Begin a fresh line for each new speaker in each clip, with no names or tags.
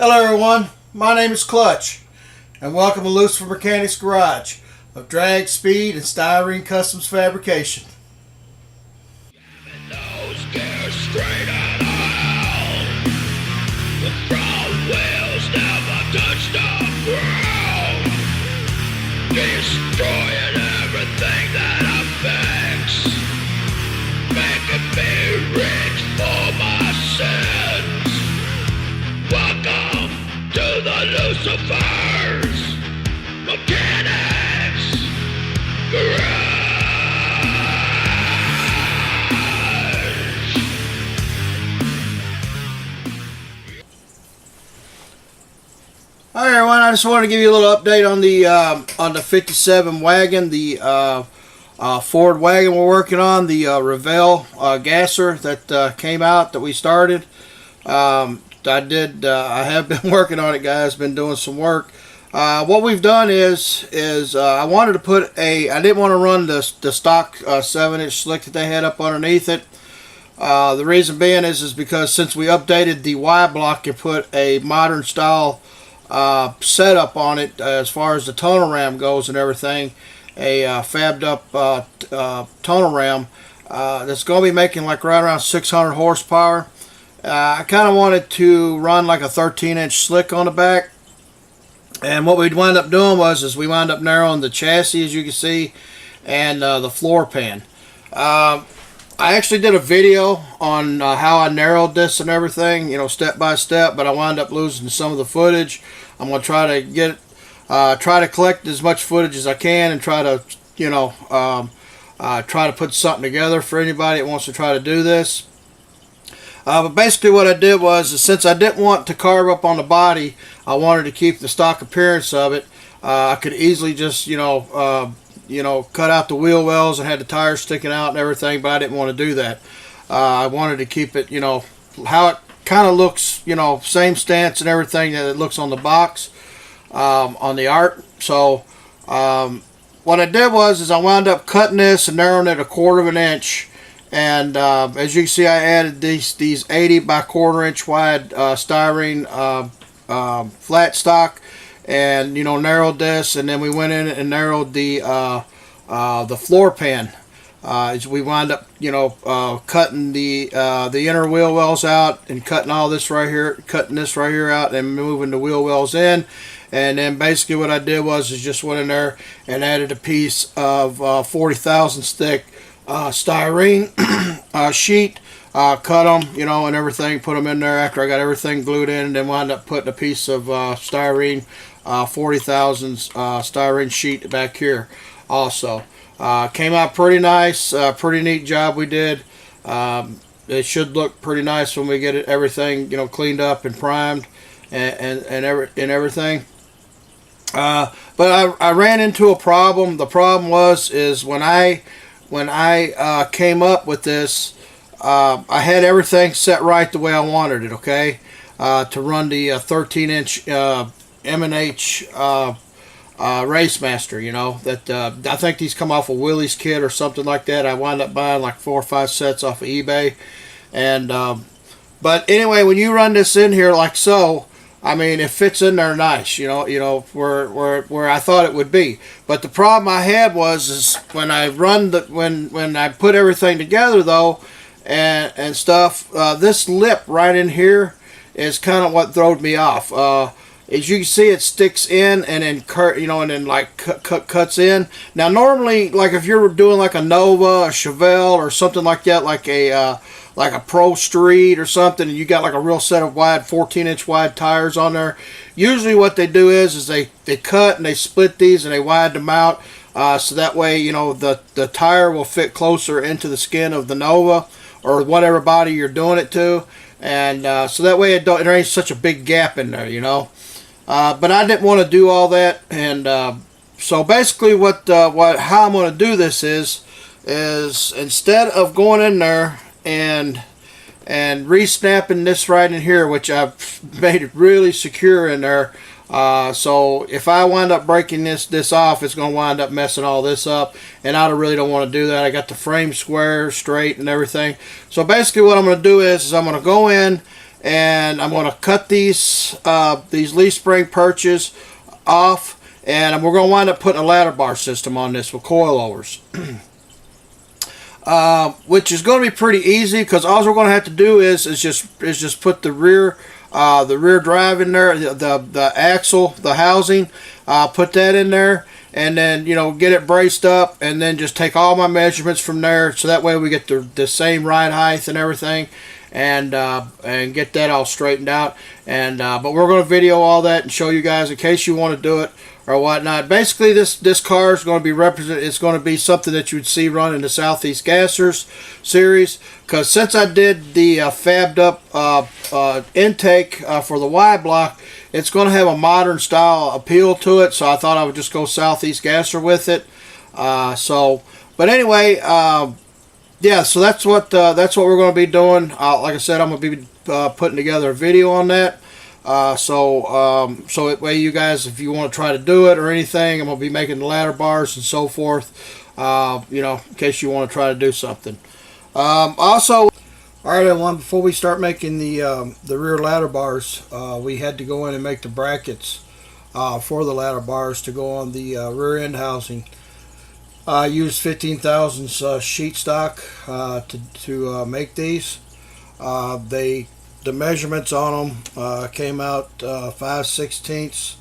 Hello everyone, my name is Clutch, and welcome to Lucifer Mechanics Garage of drag, speed, and styrene customs fabrication.
Destroying everything that affects, making me rich for my sins. Welcome to the Lucifer's Mechanics Garage.
All right, everyone. I just wanted to give you a little update on the 57 wagon, the Ford wagon we're working on, the Revell gasser that came out that we started. I have been working on it, guys. Been doing some work. What we've done is I wanted to put I didn't want to run the stock 7-inch slick that they had up underneath it. The reason being is because since we updated the Y block and put a modern style setup on it as far as the tonal ram goes and everything, a fabbed up tonal ram that's going to be making like right around 600 horsepower. I kind of wanted to run like a 13-inch slick on the back, and what we'd wind up doing was we wound up narrowing the chassis, as you can see, and the floor pan. I actually did a video on how I narrowed this and everything, you know, step by step, but I wound up losing some of the footage. I'm going to try to try to collect as much footage as I can and try to, you know, try to put something together for anybody that wants to try to do this. But basically what I did was, since I didn't want to carve up on the body, I wanted to keep the stock appearance of it. I could easily just, you know, cut out the wheel wells and had the tires sticking out and everything, but I didn't want to do that. I wanted to keep it, you know, how it kind of looks, you know, same stance and everything that it looks on the box, on the art. So what I did was I wound up cutting this and narrowing it 1/4 of an inch, and as you can see, I added these 80 by 1/4 inch wide styrene flat stock, and, you know, narrowed this, and then we went in and narrowed the floor pan. As we wound up, you know, cutting the inner wheel wells out and cutting all this right here, cutting this right here out, and moving the wheel wells in. And then basically what I did was just went in there and added a piece of 40 thousandths thick styrene sheet, cut them, you know, and everything, put them in there after I got everything glued in, and then wound up putting a piece of styrene 40 thousandths styrene sheet back here also. Came out pretty nice, pretty neat job we did. It should look pretty nice when we get everything, you know, cleaned up and primed and everything. But I ran into a problem. The problem was when I came up with this, I had everything set right the way I wanted it, okay, to run the 13-inch M&H Racemaster, you know, that I think these come off of Willie's kit or something like that. I wound up buying like 4 or 5 sets off of eBay, and but anyway, when you run this in here like so, I mean, it fits in there nice, you know, where I thought it would be. But the problem I had was when I run when I put everything together though, and stuff, this lip right in here is kind of what throwed me off. As you can see, it sticks in and then cuts in. Now normally, like if you're doing like a Nova, a Chevelle, or something like that, like a Pro Street or something, and you got like a real set of wide 14-inch wide tires on there, usually what they do is they cut and they split these and they widen them out, so that way, you know, the tire will fit closer into the skin of the Nova or whatever body you're doing it to, and so that way there ain't such a big gap in there, you know. But I didn't want to do all that, and so basically how I'm going to do this is instead of going in there and re-snapping this right in here, which I've made it really secure in there, so if I wind up breaking this off, it's going to wind up messing all this up, and I really don't want to do that. I got the frame square, straight, and everything. So basically what I'm going to do is I'm going to go in and I'm going to cut these leaf spring perches off, and we're going to wind up putting a ladder bar system on this with coilovers. Which is going to be pretty easy, because all we're going to have to do is just put the rear drive in there, the axle, the housing, put that in there, and then get it braced up, and then just take all my measurements from there, so that way we get the same ride height and everything, and get that all straightened out. And but we're going to video all that and show you guys in case you want to do it or whatnot. Basically, this car is going to be represented. It's going to be something that you would see run in the Southeast Gassers series, because since I did the fabbed up intake for the Y block, it's going to have a modern style appeal to it. So I thought I would just go Southeast Gasser with it. But anyway, yeah. So that's what we're going to be doing. Like I said, I'm going to be putting together a video on that. So that way you guys, if you want to try to do it or anything, I'm going to be making the ladder bars and so forth, in case you want to try to do something. Also, alright everyone, before we start making the rear ladder bars, we had to go in and make the brackets for the ladder bars to go on the rear end housing. I used 15,000 sheet stock to make these. The measurements on them came out 5/16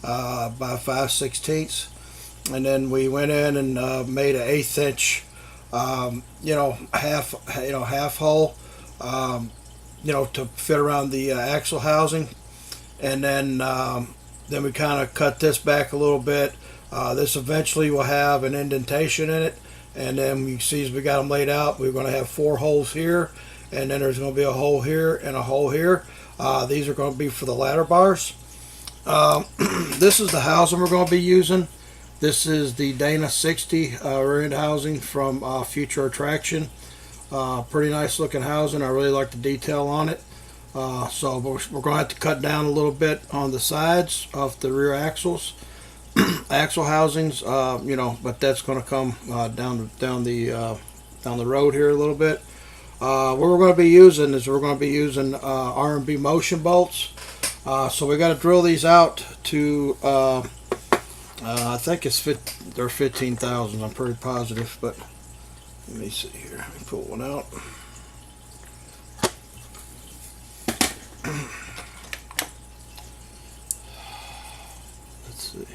by 5/16, and then we went in and made an 1/8 inch, half hole, to fit around the axle housing, and then we kind of cut this back a little bit. This eventually will have an indentation in it, and then you see as we got them laid out, we're going to have 4 holes here. And then there's going to be a hole here and a hole here. These are going to be for the ladder bars. This is the housing we're going to be using. This is the Dana 60 rear end housing from Future Attraction. Pretty nice looking housing. I really like the detail on it. So we're going to have to cut down a little bit on the sides of the rear axles, axle housings. But that's going to come down the road here a little bit. What we're going to be using is R&B motion bolts. So we got to drill these out to I think they're 15,000. I'm pretty positive, but let me see here. Let me pull one out. Let's see.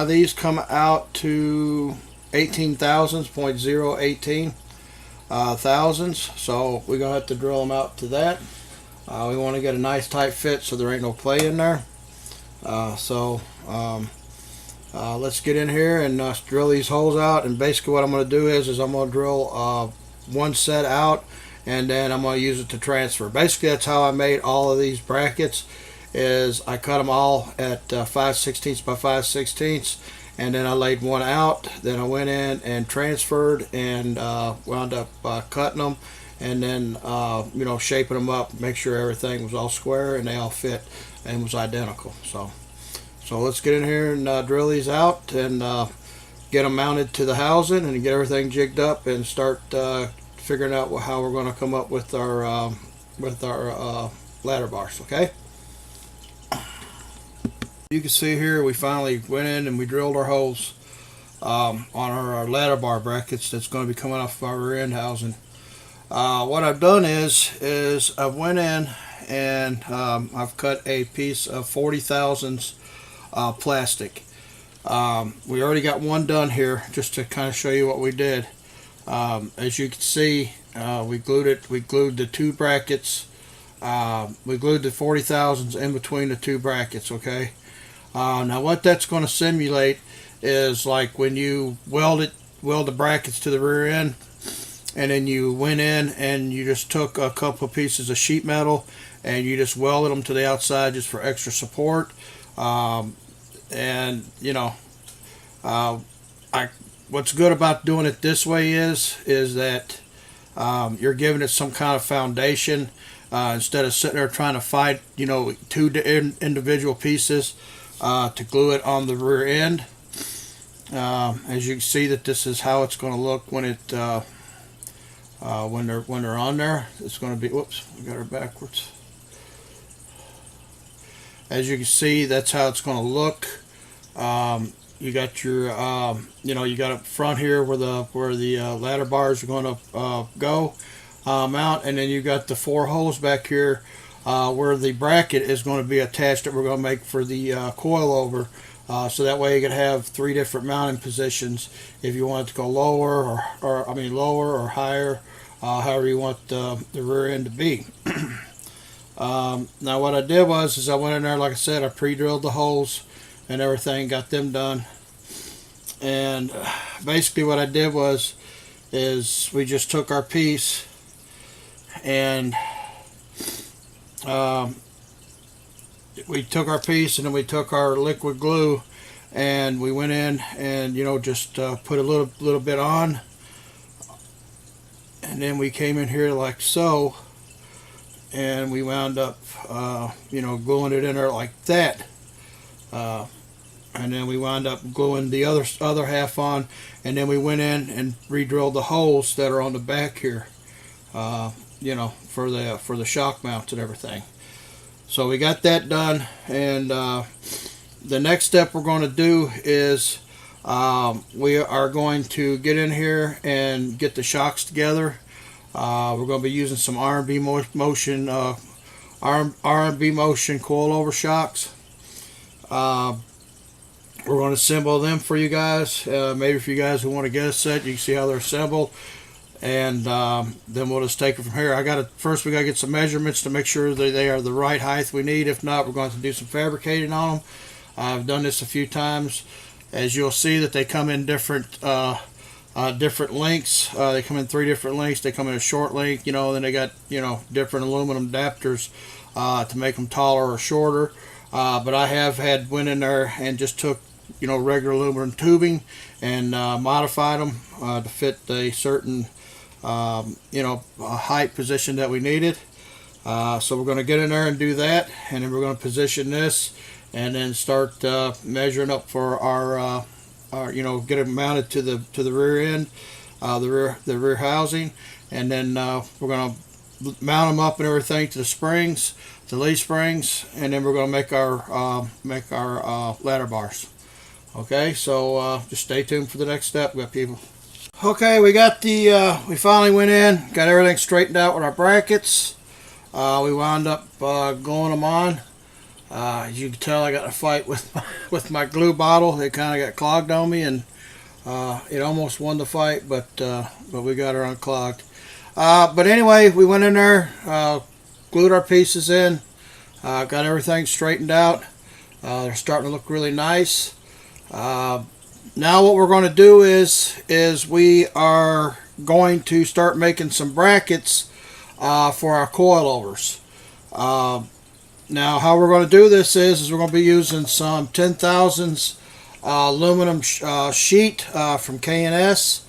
These come out to 18 thousandths, 0.018 thousandths. So we're going to have to drill them out to that. We want to get a nice tight fit so there ain't no play in there. Let's get in here and drill these holes out. And basically what I'm going to do is I'm going to drill one set out, and then I'm going to use it to transfer. Basically that's how I made all of these brackets. Is I cut them all at 5/16 by 5/16, and then I laid one out. Then I went in and transferred and wound up cutting them, and then shaping them up, make sure everything was all square and they all fit and was identical. So let's get in here and drill these out and get them mounted to the housing and get everything jigged up and start figuring out how we're going to come up with our ladder bars. Okay. You can see here we finally went in and we drilled our holes on our ladder bar brackets that's going to be coming off of our rear end housing. What I've done is I went in and I've cut a piece of 40 thousandths plastic. We already got one done here just to kind of show you what we did. As you can see, we glued the two brackets. We glued the 40 thousandths in between the two brackets. Okay. Now what that's going to simulate is like when you weld the brackets to the rear end, and then you went in and you just took a couple of pieces of sheet metal and you just welded them to the outside just for extra support. What's good about doing it this way is that you're giving it some kind of foundation instead of sitting there trying to fight two individual pieces to glue it on the rear end. As you can see, that this is how it's going to look when when they're on there. It's going to be, whoops, we got her backwards. As you can see, that's how it's going to look. You got your, you got up front here where the ladder bars are going to go mount, and then you got the 4 holes back here where the bracket is going to be attached that we're going to make for the coilover. So that way you can have 3 different mounting positions if you want it to go lower lower or higher, however you want the rear end to be. Now what I did was I went in there, like I said, I pre-drilled the holes and everything, got them done. And basically what I did is we just took our piece and we took our piece and then we took our liquid glue and we went in and just put a little bit on, and then we came in here like so, and we wound up gluing it in there like that, and then we wound up gluing the other half on, and then we went in and re-drilled the holes that are on the back here, for the shock mounts and everything. So we got that done, and the next step we're going to do is we are going to get in here and get the shocks together. We're going to be using some R&B motion coilover shocks. We're going to assemble them for you guys. Maybe if you guys who want to get a set, you can see how they're assembled. And then we'll just take it from here. First we got to get some measurements to make sure that they are the right height we need. If not, we're going to do some fabricating on them. I've done this a few times. As you'll see that they come in different lengths. They come in 3 different lengths. They come in a short length, then they got different aluminum adapters to make them taller or shorter. But I went in there and just took regular aluminum tubing and modified them to fit a certain height position that we needed. So we're going to get in there and do that, and then we're going to position this and then start measuring up for our get it mounted to the rear end, the rear housing, and then we're going to mount them up and everything to the springs, the lead springs, and then we're going to make our ladder bars. Okay, so just stay tuned for the next step, good people. Okay, we finally went in, got everything straightened out with our brackets. We wound up gluing them on. As you can tell, I got in a fight with my glue bottle. It kind of got clogged on me, and it almost won the fight, but we got her unclogged. But anyway, we went in there, glued our pieces in, got everything straightened out. They're starting to look really nice. Now what we're going to do is we are going to start making some brackets for our coilovers. Now how we're going to do this is we're going to be using some 10,000s aluminum sheet from K&S.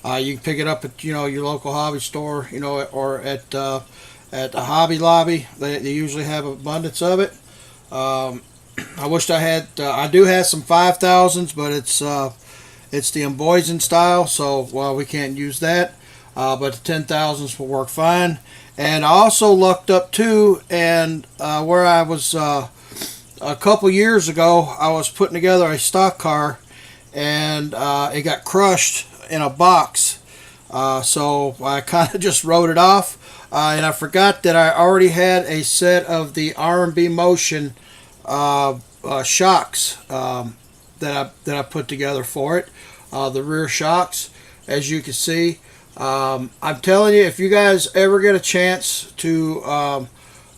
You can pick it up at your local hobby store, or at the Hobby Lobby. They usually have abundance of it. I wished I had. I do have some 5,000s, but it's the embossing style, so we can't use that. But the 10,000s will work fine. And I also lucked up too, and where I was a couple years ago, I was putting together a stock car, and it got crushed in a box. So I kind of just wrote it off, and I forgot that I already had a set of the R&B Motion shocks that I put together for it, the rear shocks, as you can see. I'm telling you, if you guys ever get a chance to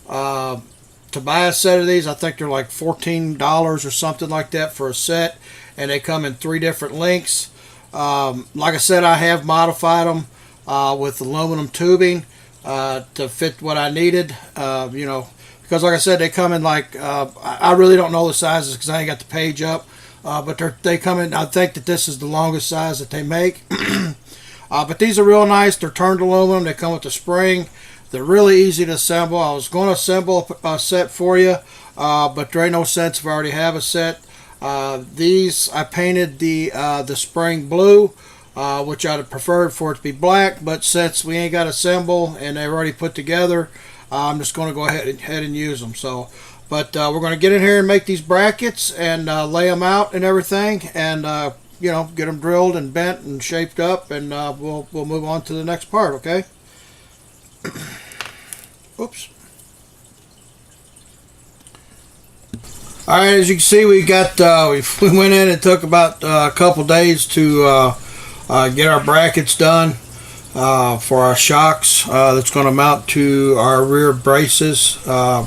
buy a set of these, I think they're like $14 or something like that for a set, and they come in 3 different lengths. Like I said, I have modified them with aluminum tubing to fit what I needed, because like I said, they come in like, I really don't know the sizes because I ain't got the page up, but they come in, I think that this is the longest size that they make. But these are real nice. They're turned aluminum. They come with the spring. They're really easy to assemble. I was going to assemble a set for you, but there ain't no sense if I already have a set. These, I painted the spring blue which I'd have preferred for it to be black, but since we ain't got a symbol and they're already put together, I'm just going to go ahead and use them. So, but we're going to get in here and make these brackets and lay them out and everything, and you know, get them drilled and bent and shaped up, and we'll move on to the next part. Okay. Oops. All right, as you can see, we got we went in. It took about a couple days to get our brackets done for our shocks. That's going to mount to our rear braces. Our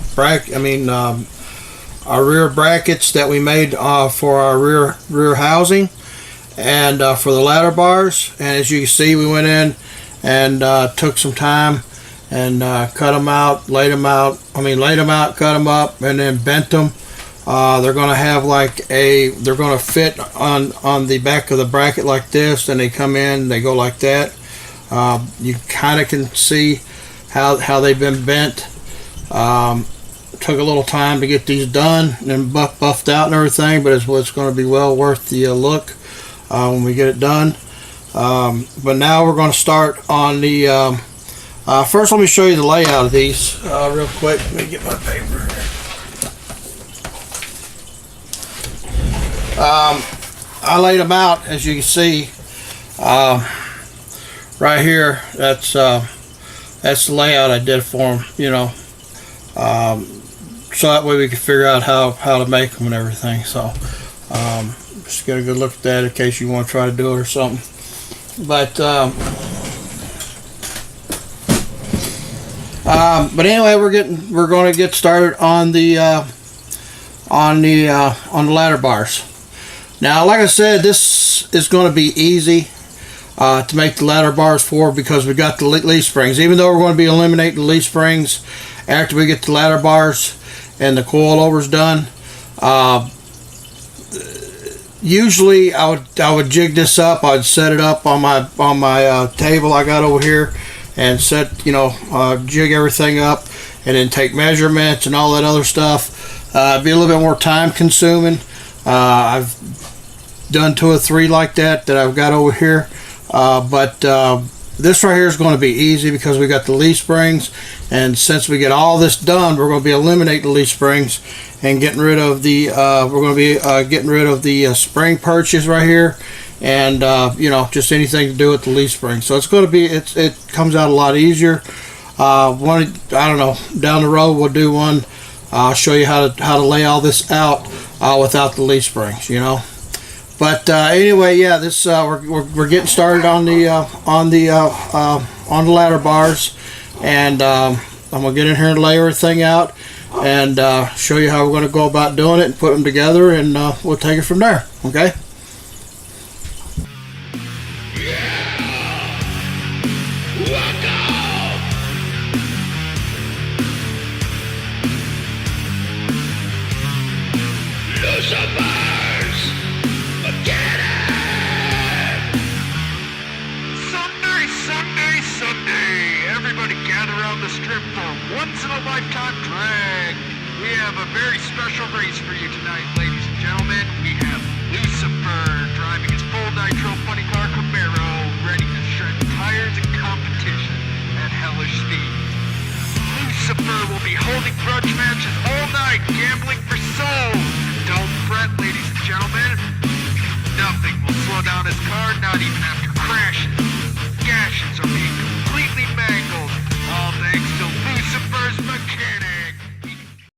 rear brackets that we made for our rear housing, and for the ladder bars. And as you can see, we went in and took some time and cut them out, laid them out, cut them up, and then bent them. They're going to have they're going to fit on the back of the bracket like this, and they come in, they go like that. You kind of can see how they've been bent. Took a little time to get these done and buffed out and everything, but it's going to be well worth the look when we get it done. But now we're going to start on the first. Let me show you the layout of these real quick. Let me get my paper here. I laid them out, as you can see, right here. That's the layout I did for them, you know, so that way we can figure out how to make them and everything. So just get a good look at that in case you want to try to do it or something. But anyway, we're going to get started on the ladder bars. Now, like I said, this is going to be easy to make the ladder bars for, because we got the leaf springs. Even though we're going to be eliminating the leaf springs after we get the ladder bars and the coilovers done, usually I would jig this up. I'd set it up on my table I got over here, and set, you know, jig everything up, and then take measurements and all that other stuff. It'd be a little bit more time consuming. I've done 2 or 3 like that I've got over here, but this right here is going to be easy because we got the leaf springs, and since we get all this done, we're going to be eliminating the leaf springs and getting rid of the spring perches right here, and you know, just anything to do with the leaf springs. So it's going to be, it comes out a lot easier. I don't know, down the road we'll do one. I'll show you how to lay all this out without the leaf springs, you know. But anyway, yeah, this we're getting started on the ladder bars, and I'm gonna get in here and lay everything out, and show you how we're gonna go about doing it and put them together, and we'll take it from there. Okay.
Lifetime drag. We have a very special race for you tonight, ladies and gentlemen. We have Lucifer driving his full nitro funny car Camaro, ready to shred tires in competition at hellish speed. Lucifer will be holding grudge matches all night, gambling for souls. Don't fret, ladies and gentlemen. Nothing will slow down his car, not even after crashes. Gashes are being completely mangled.